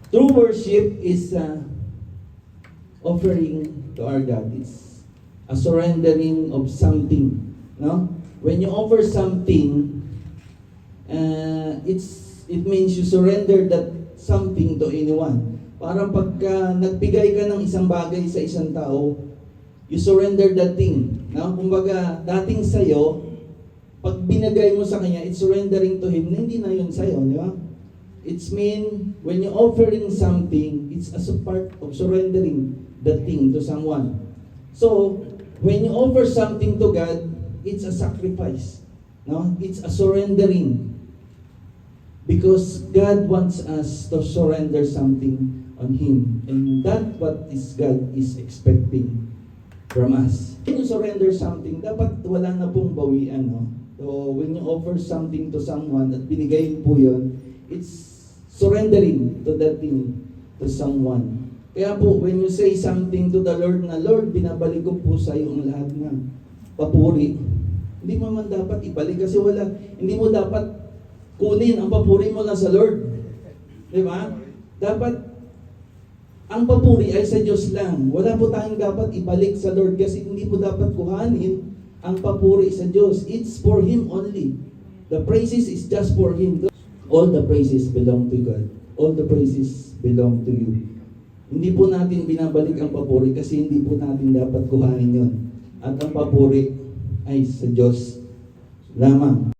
True worship is offering to our God. It's a surrendering of something. No? When you offer something, it means you surrender that something to anyone. Parang pagka nagbigay ka ng isang bagay sa isang tao, you surrender that thing. No? Kumbaga, dating sa'yo, pag binagay mo sa kanya, it's surrendering to Him, na hindi na yun sa'yo, di ba? It's mean, when you're offering something, it's as a part of surrendering that thing to someone. So, when you offer something to God, it's a sacrifice. No? It's a surrendering. Because God wants us to surrender something on Him. And that's what God is expecting from us. When you surrender something, dapat wala na pong bawian. No? So, when you offer something to someone at binigay po yun, it's surrendering to that thing to someone. Kaya po, when you say something to the Lord na, Lord, binabalik ko po sa iyo ang lahat ng papuri, hindi mo man dapat ibalik kasi hindi mo dapat kunin ang papuri mo lang sa Lord. Di ba? Dapat, ang papuri ay sa Diyos lang. Wala po tayong dapat ibalik sa Lord kasi hindi po dapat kuhanin ang papuri sa Diyos. It's for Him only. The praises is just for Him. All the praises belong to God. All the praises belong to you. Hindi po natin binabalik ang papuri kasi hindi po natin dapat kuhanin yon. At ang papuri ay sa Diyos lamang.